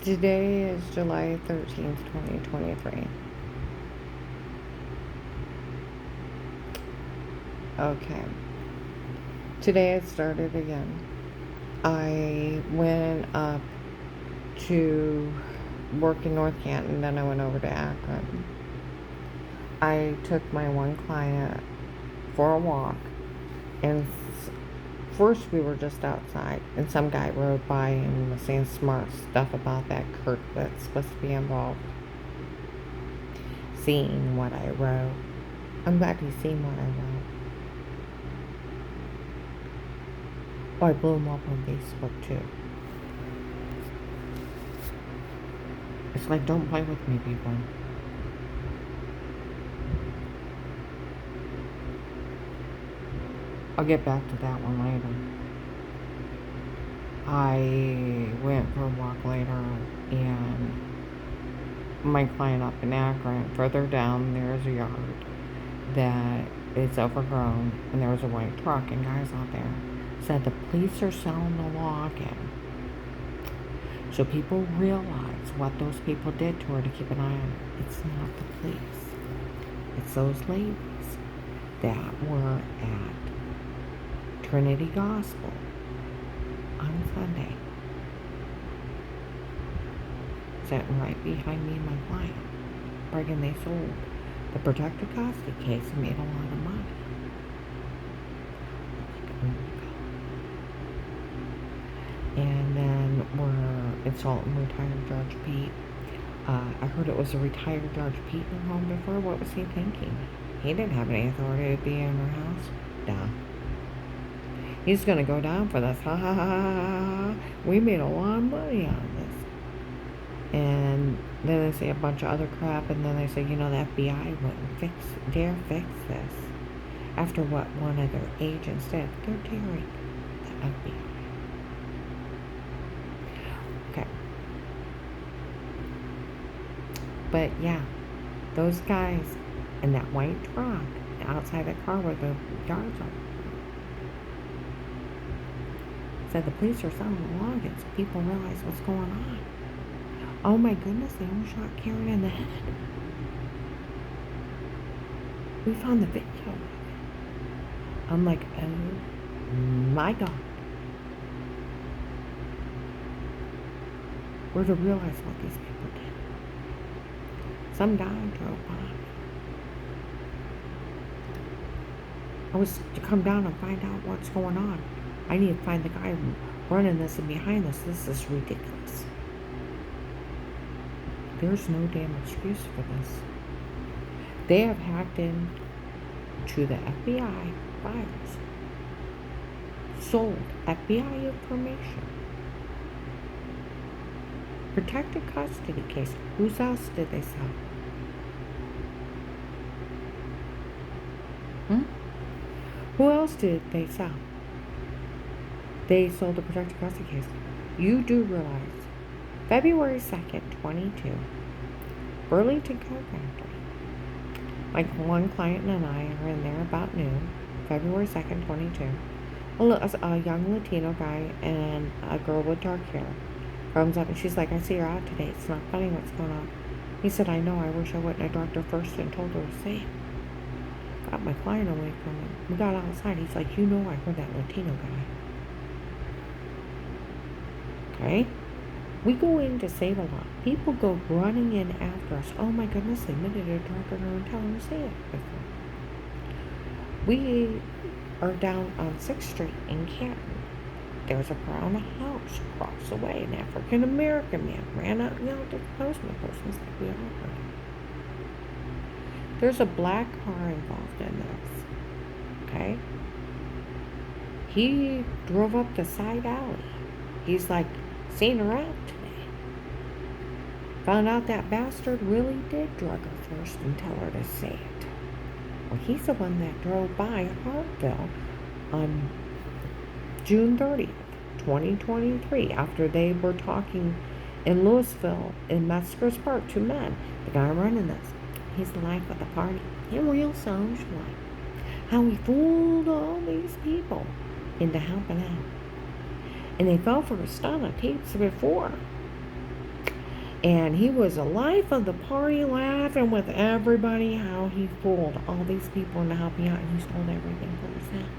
Today is July 13th, 2023. Okay. Today it started again. I went up to work in North Canton, then I went over to Akron. I took my one client for a walk, and first we were just outside, and some guy rode by and was saying smart stuff about that Kirk that's supposed to be involved. Seeing what I wrote. I'm glad he's seen what I wrote. Oh, I blew him up on Facebook too. It's like, don't play with me, people. I'll get back to that one later. I went for a walk later, and my client up in Akron, further down, there's a yard that is overgrown, and there was a white truck, and guys out there said the police are selling the login. So people realize what those people did to her to keep an eye on her. It's not the police. It's those ladies that were at Trinity Gospel on Sunday, sitting right behind me and my client, bragging they sold the protected custody case and made a lot of money. And then we're insulting retired Judge Pete. I heard it was a retired Judge Pete in her home before. What was he thinking? He didn't have any authority to be in her house. Duh. He's gonna go down for this. Ha ha ha ha ha. We made a lot of money on this. And then they say a bunch of other crap, and then they say, the FBI wouldn't dare fix this. After what one of their agents did, they're daring the FBI. Okay. But yeah, those guys in that white truck outside the car where the yards are said the police are selling the logins so people realize what's going on. Oh my goodness, they almost shot Karen in the head. We found the video. I'm like, oh my God. We're to realize what these people did. Some guy drove by. I was to come down and find out what's going on. I need to find the guy running this and behind this. This is ridiculous. There's no damn excuse for this. They have hacked into the FBI files, sold FBI information, protected custody case. Whose else did they sell? Who else did they sell? They sold the protected custody case. You do realize, February 2nd, 22, Burlington Coat Factory. My one client and I are in there about noon, February 2nd, 22. A young Latino guy and a girl with dark hair comes up and she's like, I see her out today. It's not funny what's going on. He said, I know. I wish I wouldn't have drugged her first and told her to say it. Got my client away from him. We got outside. He's like, I heard that Latino guy. Okay? We go in to save a lot. People go running in after us. Oh my goodness, they admitted a drug and telling us to say it before. We are down on 6th Street in Canton. There's a brown house across the way. An African American man ran out and yelled at the postman. Postman's like, we all heard him. There's a black car involved in this. Okay? He drove up the side alley. He's like, seen her out today. Found out that bastard really did drug her first and tell her to say it. Well, he's the one that drove by Hartville on June 30th, 2023, after they were talking in Louisville in Metzger's Park, 2 men. The guy running this, he's the life of the party. In real social life. How he fooled all these people into helping out. And they fell for a stun of tapes before. And he was the life of the party, laughing with everybody how he fooled all these people into helping out, and he stole everything for himself.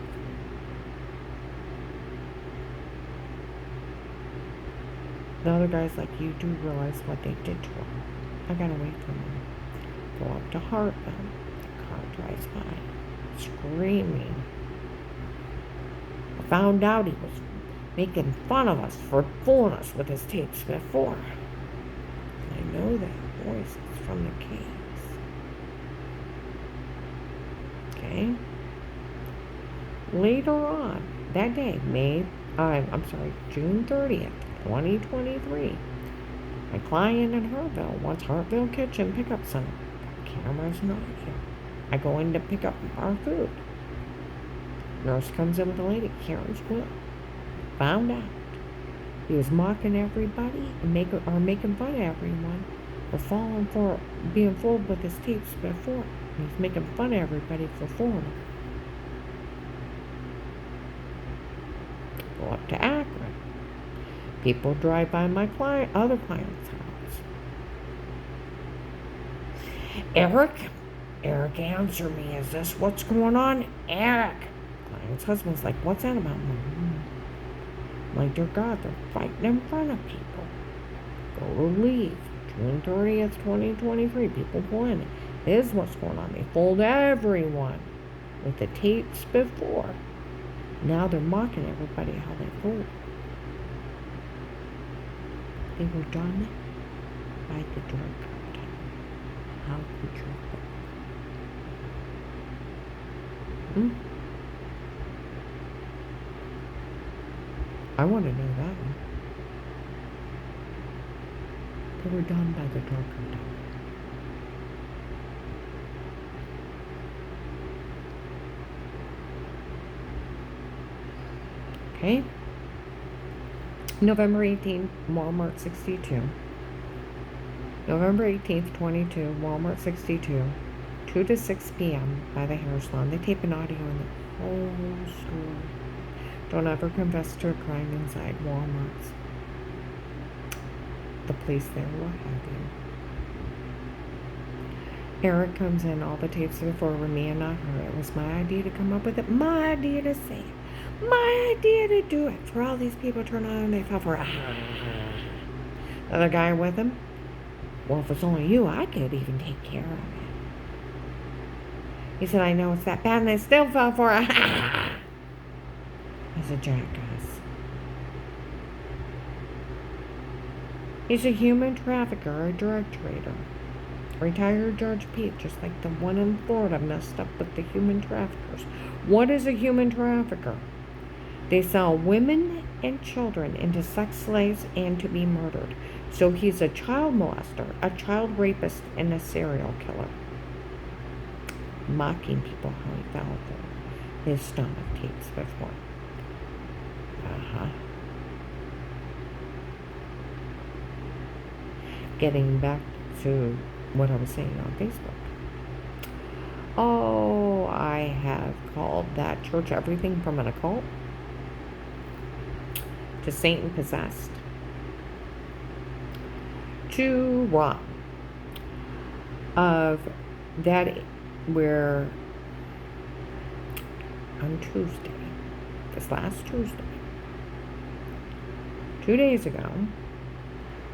The other guy's like, you do realize what they did to him. I got away from him. Go up to Hartville. The car drives by, screaming. I found out he was making fun of us for fooling us with his tapes before. I know that voice is from the case. Okay? Later on, that day, June 30th, 2023, my client in Hartville wants Hartville Kitchen Pickup Center. Camera's not here. I go in to pick up our food. Nurse comes in with a lady, Karen's will. Found out he was mocking everybody and making fun of everyone for being fooled with his tapes before. He's making fun of everybody for fooling him. Go up to Akron. People drive by my other client's house. Eric, answer me. Is this what's going on? Eric. Client's husband's like, what's that about? Like, dear God, they're fighting in front of people. Go to leave. June 30th, 2023. People pulling it. This is what's going on. They fooled everyone with the tapes before. Now they're mocking everybody how they fooled. They were done by the drug cartel. How could you fool? I want to know that one. They were done by the drug cartel. Okay. November 18th, Walmart 62. November 18th, 22, Walmart 62. 2 to 6 p.m. by the hair salon. They tape an audio in the whole store. Don't ever confess to a crime inside Walmart's. The police there will have you. Eric comes in, all the tapes before were me and not her. It was my idea to come up with it, my idea to say it, my idea to do it. For all these people turn on and they fell for it. The other guy with him, well, if it's only you, I could even take care of it. He said, I know it's that bad, and I still fell for it. He's a jackass. He's a human trafficker, a drug trader. Retired Judge Pete, just like the one in Florida, messed up with the human traffickers. What is a human trafficker? They sell women and children into sex slaves and to be murdered. So he's a child molester, a child rapist, and a serial killer. Mocking people how he fell for his stomach tapes before. Getting back to what I was saying on Facebook. Oh, I have called that church everything from an occult to Satan possessed to wrong of that, where on Tuesday, this last Tuesday, 2 days ago,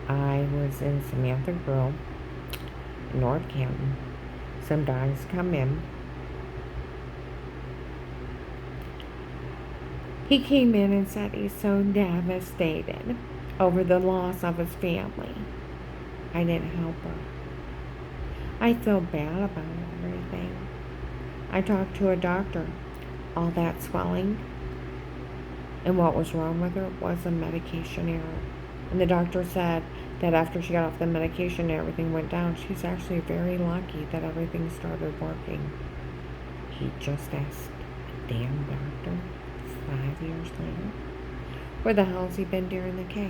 I was in Samantha Grill, North Canton. Some guys come in. He came in and said he's so devastated over the loss of his family. I didn't help her. I feel bad about everything. I talked to a doctor. All that swelling and what was wrong with her was a medication error. And the doctor said that after she got off the medication and everything went down, she's actually very lucky that everything started working. He just asked a damn doctor 5 years later, where the hell's he been during the case?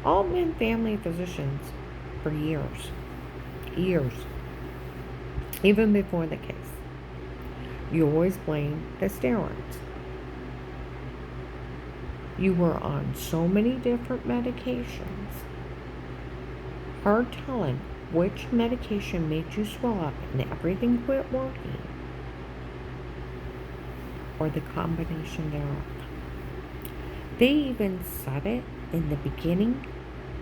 All been family physicians for years. Even before the case. You always blame the steroids. You were on so many different medications hard telling which medication made you swell up and everything quit working, or the combination thereof. They even said it in the beginning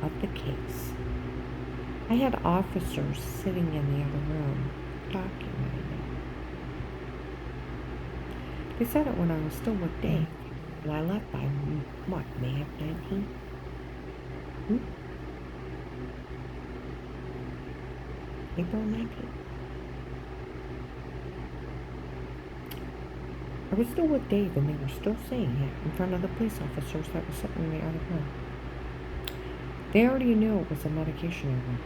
of the case. I had officers sitting in the other room documenting it. They said it when I was still with Dave, and I left by, what, May of 19? April 19th. I was still with Dave, and they were still saying it in front of the police officers that were sitting in the other room. They already knew it was a medication error.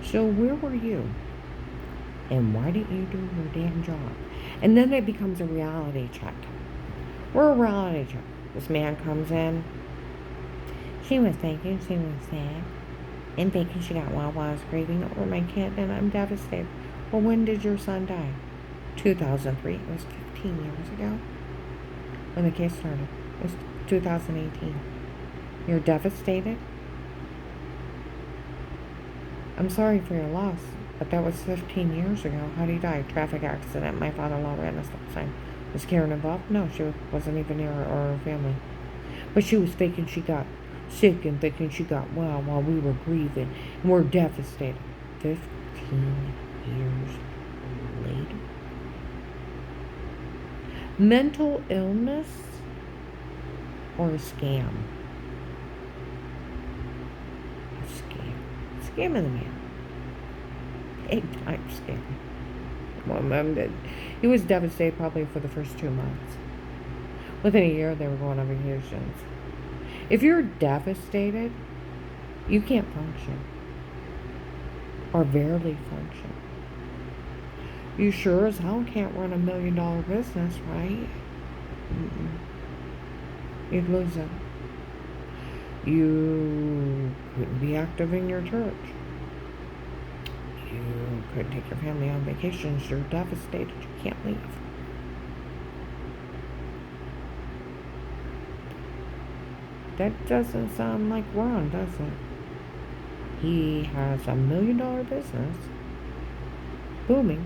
So where were you? And why didn't you do your damn job? And then it becomes a reality check. We're a reality check. This man comes in. She was thinking she was sad and thinking she got well while I was grieving over my kid, and I'm devastated. Well, when did your son die? 2003. It was 15 years ago when the case started. It was 2018. You're devastated? I'm sorry for your loss, but that was 15 years ago. How did he die? Traffic accident. My father-in-law ran a stop sign. Was Karen involved? No, she wasn't even near her or her family. But she was thinking she got sick and thinking she got well while we were grieving. And we're devastated. 15 years later. Mental illness or a scam? A scam. Scamming the man. Big time scam. Well, he was devastated probably for the first 2 months. Within a year, they were going on vacations. If you're devastated, you can't function. Or barely function. You sure as hell can't run $1 million business, right? You'd lose it. You couldn't be active in your church. You couldn't take your family on vacations. You're devastated. You can't leave. That doesn't sound like Ron, does it? He has $1 million business. Booming.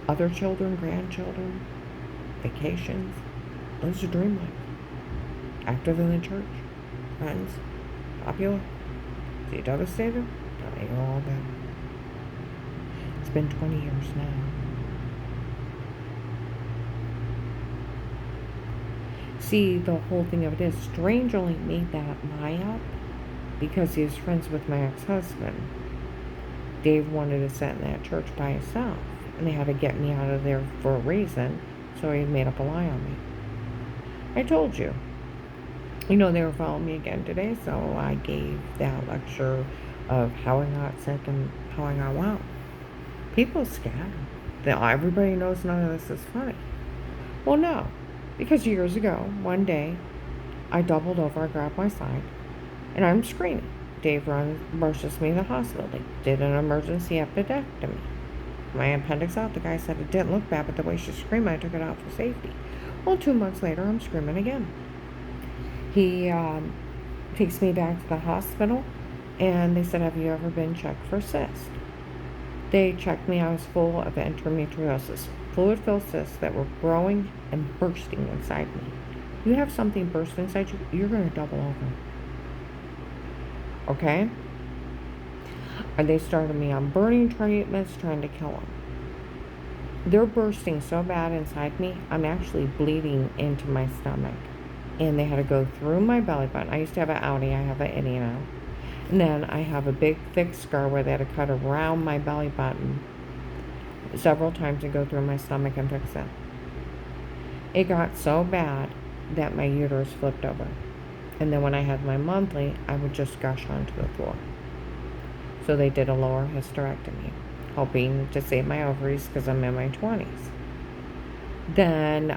Other children, grandchildren, vacations. Lives a dream life. Active in the church. Friends. Popular. Is he devastated? Tell you all about it. It's been 20 years now. See, the whole thing of it is, Strange only made that lie up because he was friends with my ex-husband. Dave wanted to sit in that church by himself, and they had to get me out of there for a reason, so he made up a lie on me. I told you. You know, they were following me again today, so I gave that lecture of how I got sick and how I got well. People scatter. Everybody knows none of this is funny. Well, no. Because years ago, one day, I doubled over, I grabbed my side, and I'm screaming. Dave rushes me to the hospital. They did an emergency appendectomy. My appendix out. The guy said it didn't look bad, but the way she screamed, I took it out for safety. Well, 2 months later, I'm screaming again. He takes me back to the hospital, and they said, have you ever been checked for cysts? They checked me. I was full of endometriosis, fluid-filled cysts that were growing and bursting inside me. You have something burst inside you, you're going to double over. Okay? And they started me on burning treatments, trying to kill them. They're bursting so bad inside me, I'm actually bleeding into my stomach. And they had to go through my belly button. I used to have an outie, I have an innie now. And then I have a big, thick scar where they had to cut around my belly button several times and go through my stomach and fix it. It got so bad that my uterus flipped over. And then when I had my monthly, I would just gush onto the floor. So they did a lower hysterectomy, hoping to save my ovaries because I'm in my 20s. Then,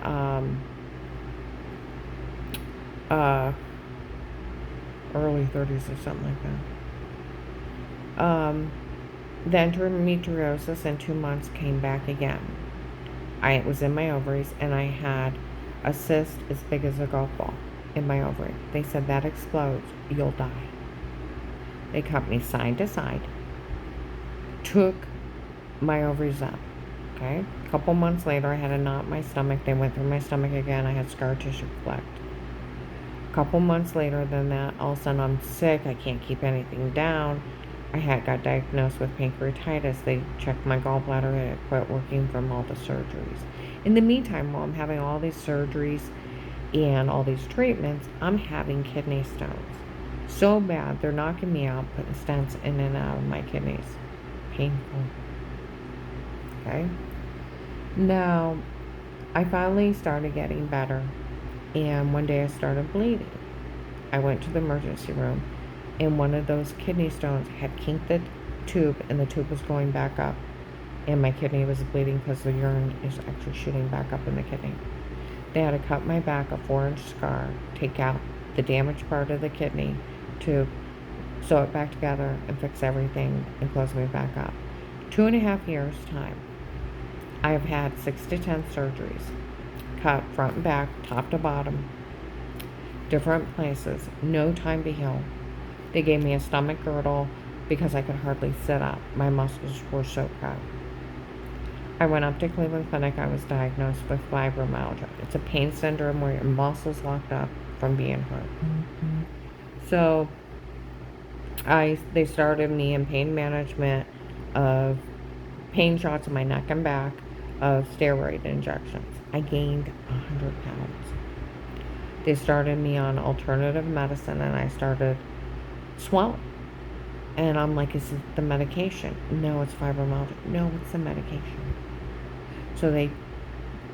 early 30s or something like that. The endometriosis in 2 months came back again. It was in my ovaries, and I had a cyst as big as a golf ball. in my ovary. They said that explodes, you'll die. They cut me side to side, took my ovaries up. Okay? A couple months later, I had a knot in my stomach. They went through my stomach again. I had scar tissue collect. A couple months later than that, all of a sudden I'm sick. I can't keep anything down. Got diagnosed with pancreatitis. They checked my gallbladder and it quit working from all the surgeries. In the meantime, while I'm having all these surgeries and all these treatments, I'm having kidney stones. So bad, they're knocking me out, putting stents in and out of my kidneys. Painful. Okay? Now, I finally started getting better, and one day I started bleeding. I went to the emergency room, and one of those kidney stones had kinked the tube, and the tube was going back up, and my kidney was bleeding because the urine is actually shooting back up in the kidney. They had to cut my back, a 4-inch scar, take out the damaged part of the kidney tube, sew it back together, and fix everything, and close me back up. 2.5 years' time. I have had 6 to 10 surgeries, cut front and back, top to bottom, different places, no time to heal. They gave me a stomach girdle because I could hardly sit up. My muscles were so proud. I went up to Cleveland Clinic. I was diagnosed with fibromyalgia. It's a pain syndrome where your muscles locked up from being hurt. So they started me in pain management of pain shots in my neck and back, of steroid injections. I gained 100 pounds. They started me on alternative medicine and I started swelling. And I'm like, is it the medication? No, it's fibromyalgia. No, it's the medication. So they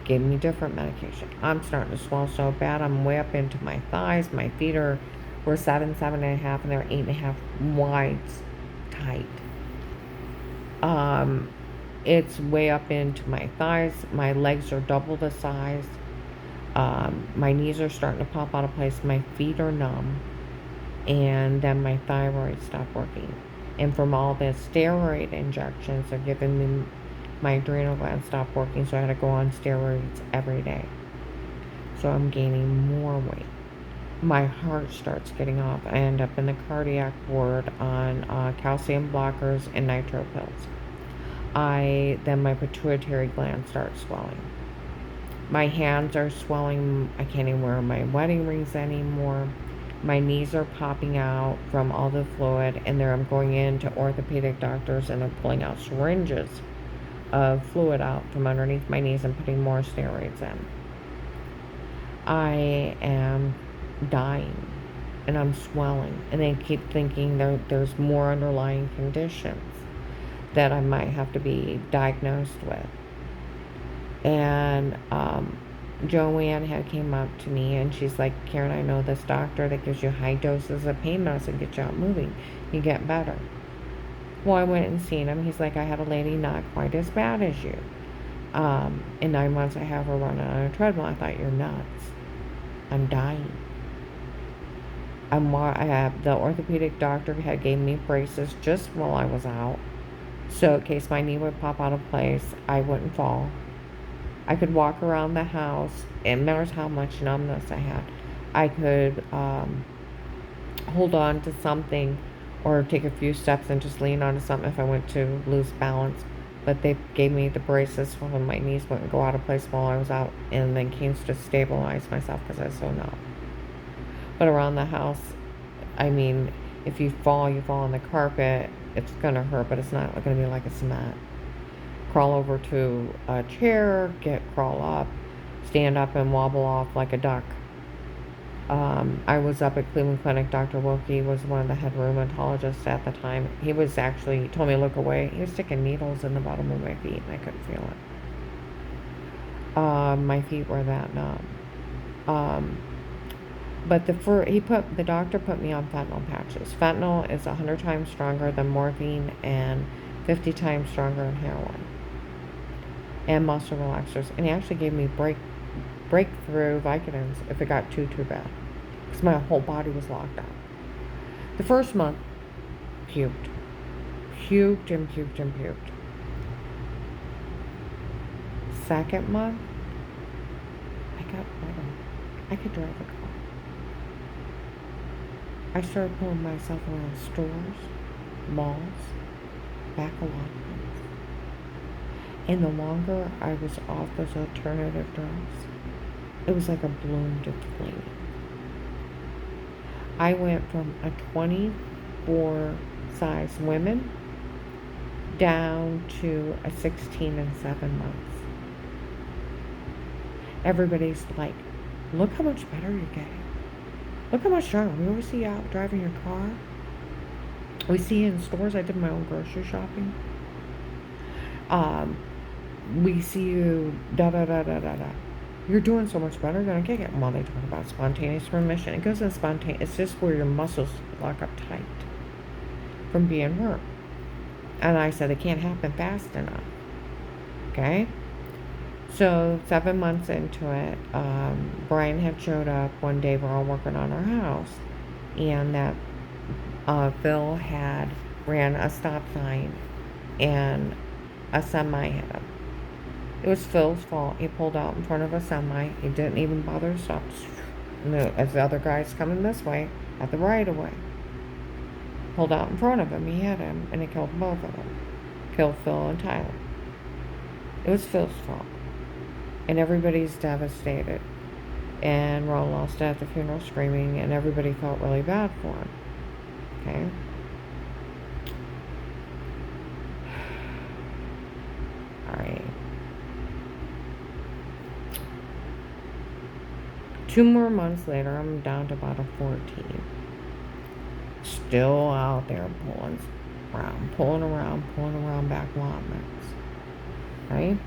gave me different medication. I'm starting to swell so bad. I'm way up into my thighs. My feet were 7.5, and they're 8.5 wide, tight. It's way up into my thighs. My legs are double the size. My knees are starting to pop out of place. My feet are numb. And then my thyroid stopped working. And from all the steroid injections they're giving me, my adrenal gland stopped working, so I had to go on steroids every day. So I'm gaining more weight. My heart starts getting off. I end up in the cardiac ward on calcium blockers and nitro pills. Then my pituitary gland starts swelling. My hands are swelling. I can't even wear my wedding rings anymore. My knees are popping out from all the fluid, and I'm going into orthopedic doctors, and they're pulling out syringes of fluid out from underneath my knees and putting more steroids in. I am dying, and I'm swelling, and they keep thinking there's more underlying conditions that I might have to be diagnosed with. And Joanne came up to me and she's like, Karen, I know this doctor that gives you high doses of pain medicine, get you out moving, you get better. Well, I went and seen him. He's like, I had a lady not quite as bad as you. In 9 months, I have her running on a treadmill. I thought, you're nuts. I'm dying. The orthopedic doctor had gave me braces just while I was out, so in case my knee would pop out of place, I wouldn't fall. I could walk around the house. It matters how much numbness I had. I could hold on to something or take a few steps and just lean onto something if I went to lose balance. But they gave me the braces so my knees wouldn't go out of place while I was out, and then canes to stabilize myself because I was so numb. But around the house, I mean, if you fall on the carpet, it's going to hurt, but it's not going to be like a cement. Crawl over to a chair, crawl up, stand up and wobble off like a duck. I was up at Cleveland Clinic. Dr. Wilkie was one of the head rheumatologists at the time. He told me to look away. He was sticking needles in the bottom of my feet and I couldn't feel it. My feet were that numb. But the doctor put me on fentanyl patches. Fentanyl is 100 times stronger than morphine and 50 times stronger than heroin. And muscle relaxers. And he actually gave me breakthrough Vicodins if it got too bad. Because my whole body was locked out. The first month, puked. Puked and puked and puked. Second month, I got better. I could drive a car. I started pulling myself around stores, malls, back allotments. And the longer I was off those alternative drugs, it was like a bloom deflating. I went from a 24 size women down to a 16 in 7 months. Everybody's like, look how much better you're getting. Look how much stronger. We always see you out driving your car. We see you in stores. I did my own grocery shopping. We see you da-da-da-da-da-da. You're doing so much better, you're going to kick it. Well, they talk about spontaneous remission. It goes in spontaneous. It's just where your muscles lock up tight from being hurt. And I said, it can't happen fast enough. Okay? So 7 months into it, Brian had showed up one day. We're all working on our house. And that Phil had ran a stop sign and a semi hit him. It was Phil's fault. He pulled out in front of a semi. He didn't even bother to stop. As the other guy's coming this way, at the right of way. Pulled out in front of him. He hit him, and it killed both of them. Killed Phil and Tyler. It was Phil's fault. And everybody's devastated. And Ron lost at the funeral screaming, and everybody felt really bad for him. Okay? Alright. 2 more months later, I'm down to about a 14. Still out there pulling around back allotments. Right?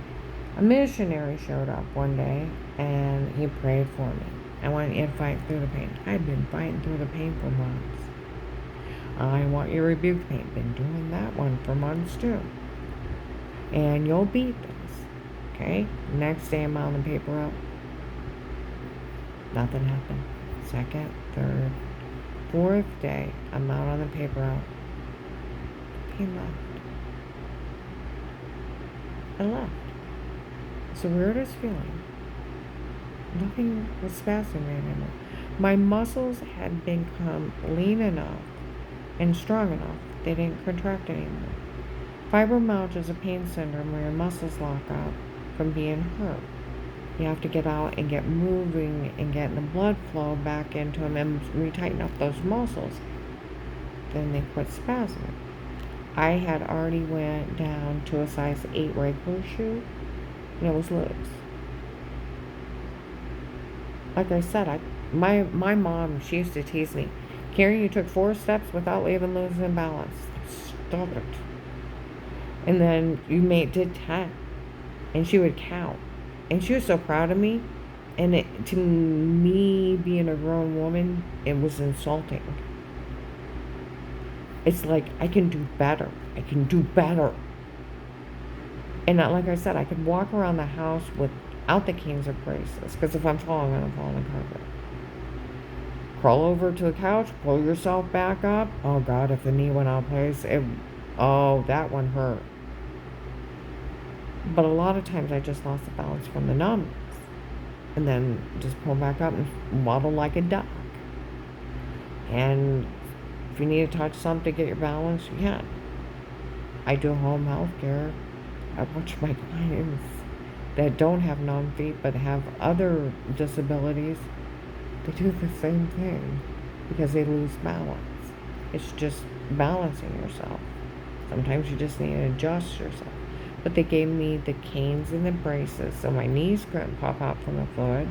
A missionary showed up one day, and he prayed for me. I want you to fight through the pain. I've been fighting through the pain for months. I want you to rebuke pain. Been doing that one for months too. And you'll beat this. Okay? Next day I'm on the paper up. Nothing happened. Second, third, fourth day, I'm out on the paper out. Pain left. It left. It's the weirdest feeling. Nothing was spasming anymore. My muscles had become lean enough and strong enough. They didn't contract anymore. Fibromyalgia is a pain syndrome where your muscles lock up from being hurt. You have to get out and get moving and get the blood flow back into them and retighten up those muscles. Then they quit spasming. I had already went down to a size 8 regular shoe, and it was loose. Like I said, my mom, she used to tease me, Karen, you took 4 steps without even losing balance. Stop it. And then you did 10, and she would count. And she was so proud of me. And to me, being a grown woman, it was insulting. It's like, I can do better. I can do better. And like I said, I could walk around the house without the canes or braces. Because if I'm falling, I'm going to fall on the carpet. Crawl over to the couch, pull yourself back up. Oh, God, if the knee went out of place, that one hurt. But a lot of times I just lost the balance from the numbness. And then just pull back up and waddle like a duck. And if you need to touch something to get your balance, you can. I do home health care. I watch my clients that don't have numb feet but have other disabilities. They do the same thing because they lose balance. It's just balancing yourself. Sometimes you just need to adjust yourself. But they gave me the canes and the braces so my knees couldn't pop out from the fluid,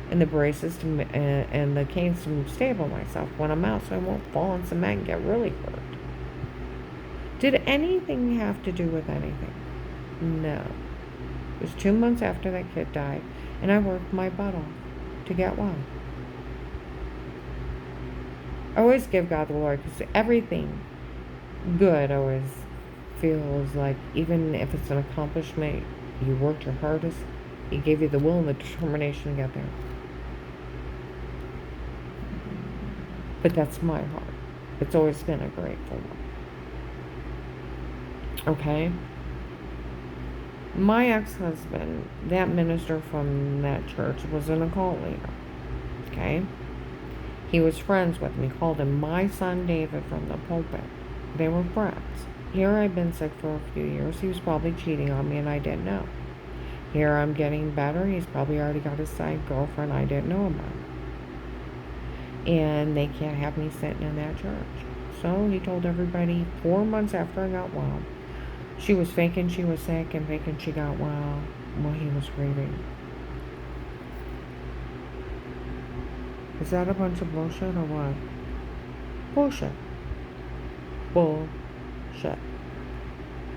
and the braces and the canes to stable myself when I'm out so I won't fall on cement and get really hurt. Did anything have to do with anything? No. It was 2 months after that kid died, and I worked my butt off to get well. I always give God the glory because everything good always feels like, even if it's an accomplishment, you worked your hardest, He gave you the will and the determination to get there. But that's my heart. It's always been a grateful one. Okay? My ex-husband, that minister from that church, was an occult leader. Okay? He was friends with me, called him my son David from the pulpit. They were friends. Here I'd been sick for a few years. He was probably cheating on me and I didn't know. Here I'm getting better. He's probably already got his side girlfriend I didn't know about. And they can't have me sitting in that church. So he told everybody 4 months after I got well, she was faking she was sick and faking she got well while he was grieving. Is that a bunch of bullshit or what? Bullshit. Bullshit.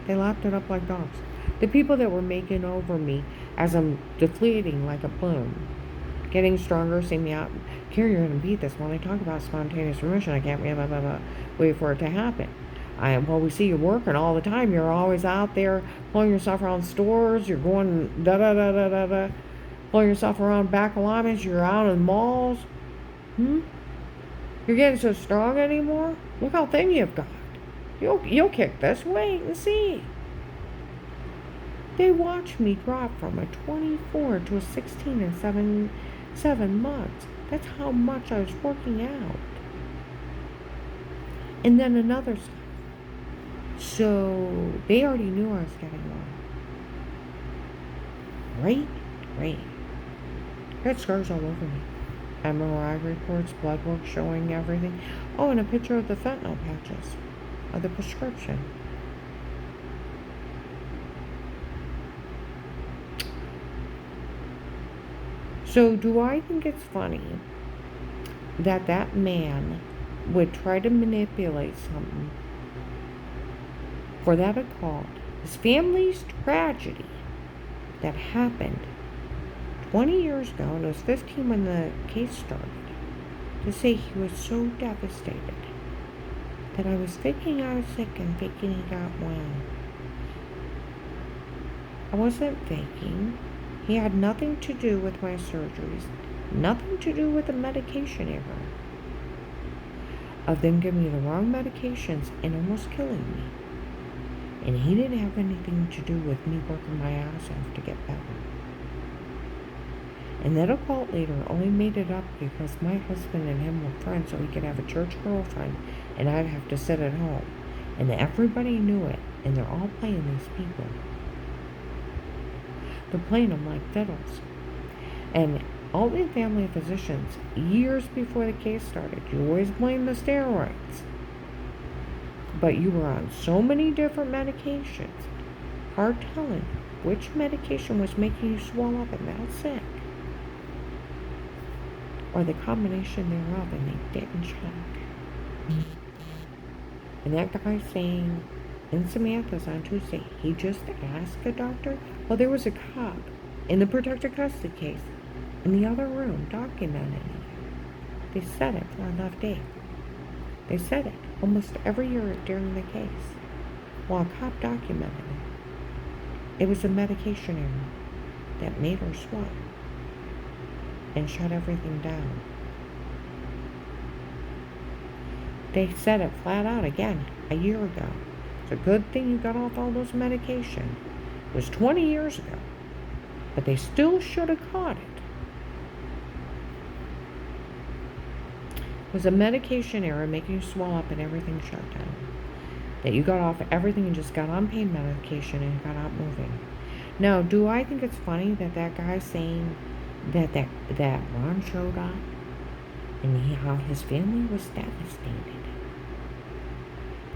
They lapped it up like dogs. The people that were making over me as I'm deflating like a balloon, getting stronger, see me out. Carrie, you're going to beat this. When I talk about spontaneous remission, I can't wait for it to happen. Well, we see you working all the time. You're always out there pulling yourself around stores. You're going da-da-da-da-da-da. Pulling yourself around back alignments. You're out in malls. You're getting so strong anymore? Look how thin you've got. You'll kick this. Wait and see. They watched me drop from a 24 to a 16 in 7 months. That's how much I was working out. And then another stuff. So they already knew I was getting well. Great. I had scars all over me. MRI reports, blood work showing everything. Oh, and a picture of the fentanyl patches of the prescription. So do I think it's funny that that man would try to manipulate something for that occult, his family's tragedy that happened 20 years ago, and it was 15 when the case started, to say he was so devastated that I was faking I was sick and faking he got well. I wasn't faking. He had nothing to do with my surgeries, nothing to do with the medication error of them giving me the wrong medications and almost killing me. And he didn't have anything to do with me working my ass off to get better. And that occult leader only made it up because my husband and him were friends so he could have a church girlfriend and I'd have to sit at home. And everybody knew it, and they're all playing these people. They're playing them like fiddles. And all the family physicians, years before the case started, you always blame the steroids. But you were on so many different medications. Hard telling which medication was making you swell up and that sick. Or the combination thereof, and they didn't check. And that guy saying in Samantha's on Tuesday, he just asked the doctor. Well, there was a cop in the protective custody case in the other room documenting it. They said it for enough days. They said it almost every year during the case. Well, a cop documented it. It was a medication error that made her swell and shut everything down. They said it flat out again a year ago. It's a good thing you got off all those medications. It was 20 years ago, but they still should have caught it. It was a medication error making you swell up and everything shut down. That you got off everything and just got on pain medication and got out moving. Now, do I think it's funny that that guy's saying that Ron showed up and how his family was devastated?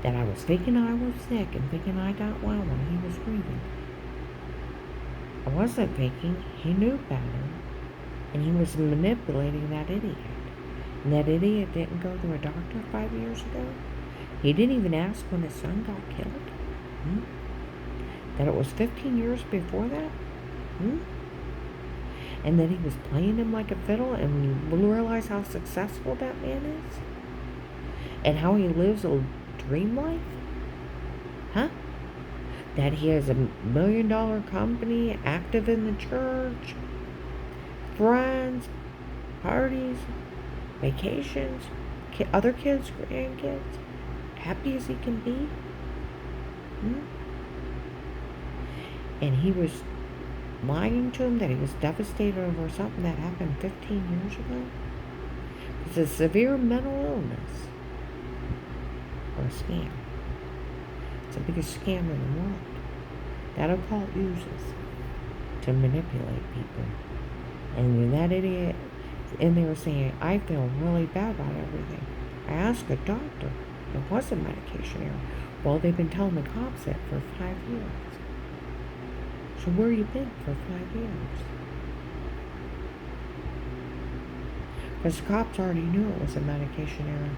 That I was thinking I was sick and thinking I got well when he was grieving. I wasn't faking. He knew better. And he was manipulating that idiot. And that idiot didn't go to a doctor 5 years ago. He didn't even ask when his son got killed. That it was 15 years before that. And that he was playing him like a fiddle, and you realize how successful that man is? And how he lives a dream life? That he has a $1 million company, active in the church, friends, parties, vacations, other kids, grandkids, happy as he can be. And he was lying to him that he was devastated over something that happened 15 years ago. It's a severe mental illness or a scam. It's the biggest scam in the world that occult uses to manipulate people. And that idiot in there saying, I feel really bad about everything. I asked a doctor. It was a medication error. Well, they've been telling the cops that for 5 years. So where you been for 5 years? Because the cops already knew it was a medication error.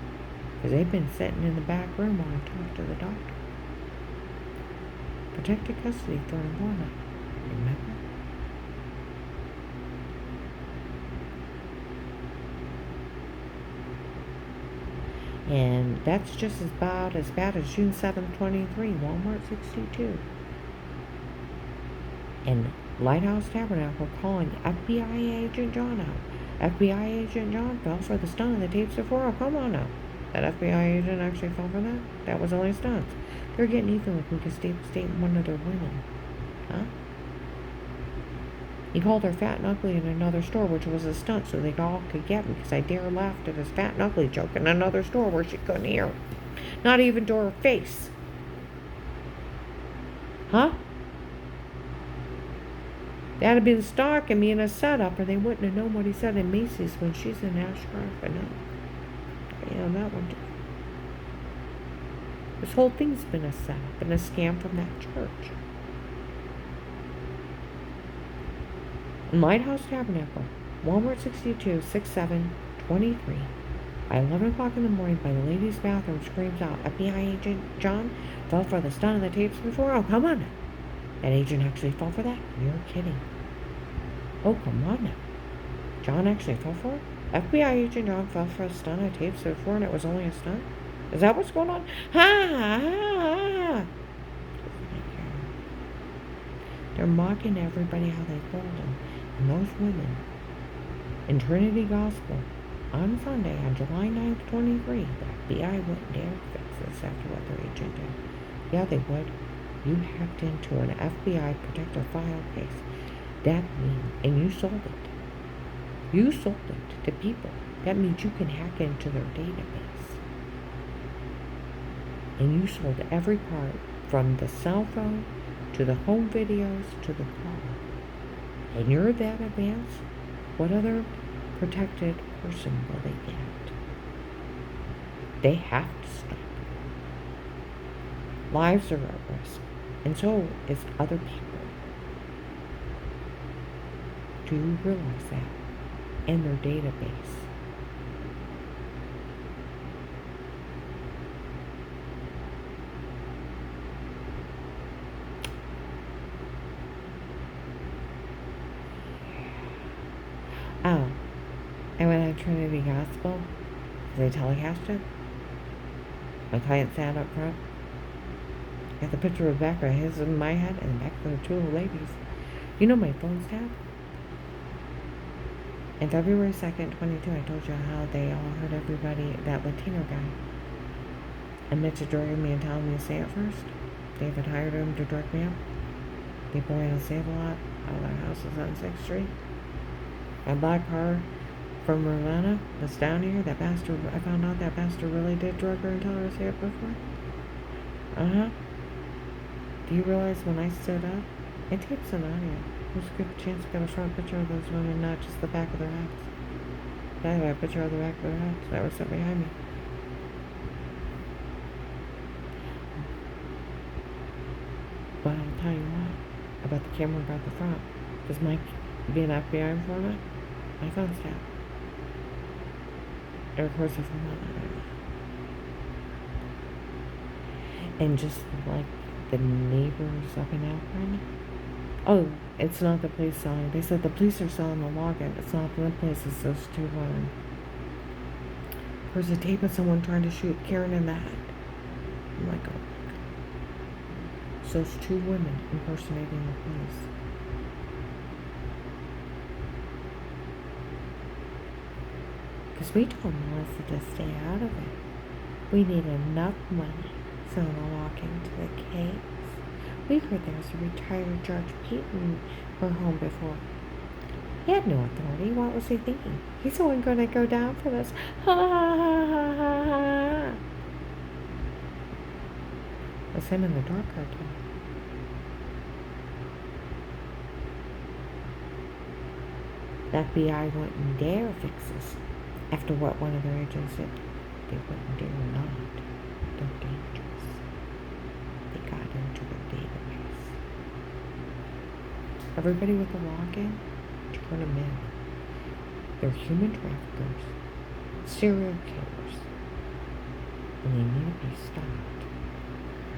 Because they've been sitting in the back room while I talked to the doctor. Protected custody, third and foremost. Remember? And that's just about as bad as June 7th, 23, Walmart 62. And Lighthouse Tabernacle calling FBI agent John out. FBI agent John fell for the stunt of the tapes before. Oh, come on now. That FBI agent actually fell for that? That was only stunts. They're getting even with me because they stating one of their women. Huh? He called her fat and ugly in another store, which was a stunt so they all could get me because I dare laughed at his fat and ugly joke in another store where she couldn't hear. Not even to her face. Huh? That'd have been stalking me in a setup, or they wouldn't have known what he said in Macy's when she's in Ashcroft. I know. Yeah, that one too. This whole thing's been a setup and a scam from that church. Lighthouse Tabernacle, Walmart 62, 6723. By 11 o'clock in the morning, by the ladies' bathroom, screams out, FBI agent John fell for the stunt of the tapes before? Oh, come on now. That agent actually fell for that? You're kidding. Oh, come on now. John actually fell for it? FBI agent John fell for a stunt of tapes before and it was only a stunt? Is that what's going on? Ha ha ha! They're mocking everybody how they told them. And those women in Trinity Gospel on Sunday, on July 9th, 23, the FBI wouldn't dare fix this after what their agent did. Yeah, they would. You hacked into an FBI protector file case. That means, and you sold it. You sold it to people. That means you can hack into their database. And you sold every part from the cell phone to the home videos to the call. And you're that advanced, what other protected person will they get? They have to stop. Lives are at risk, and so is other people. Do you realize that? And their database. Oh, I went on Trinity Gospel. They telecast it. My client sat up front. Got the picture of Rebecca, his in my head, and back of the two ladies. You know my phone's tapped? And February 2nd, 22, I told you how they all heard everybody, that Latino guy, admit to drugging me and telling me to say it first. David hired him to drug me up. People in a Save-A-Lot, all their houses on 6th Street. My black car from Ravenna that's down here, that bastard, I found out that bastard really did drug her and tell her to say it before. Uh-huh. Do you realize when I stood up, it tapes an audio. There's a good chance to get a front picture of those women, not just the back of their hats. I have a picture of the back of their hats that was set behind me. But I'll tell you what, about the camera about the front. Because Mike, being FBI informant, my phone's tapped. It records it from one. And just like the neighbors up in Akron. Oh, it's not the police selling. They said the police are selling the login. It's not the police, it's those two women. There's a tape of someone trying to shoot Karen in the head. I'm like, oh my God. It's those two women impersonating the police. Because we told Melissa to stay out of it. We need enough money so we'll walk into the case. We heard there was a retired Judge Pete in her home before. He had no authority. What was he thinking? He's the one going to go down for this. Ha ha ha ha ha ha. It was him in the dark cartel. The FBI wouldn't dare fix this. After what one of their agents said, they wouldn't dare not. They're dangerous. They got into the database. Everybody with a login, turn them in. They're human traffickers, serial killers, and they need to be stopped.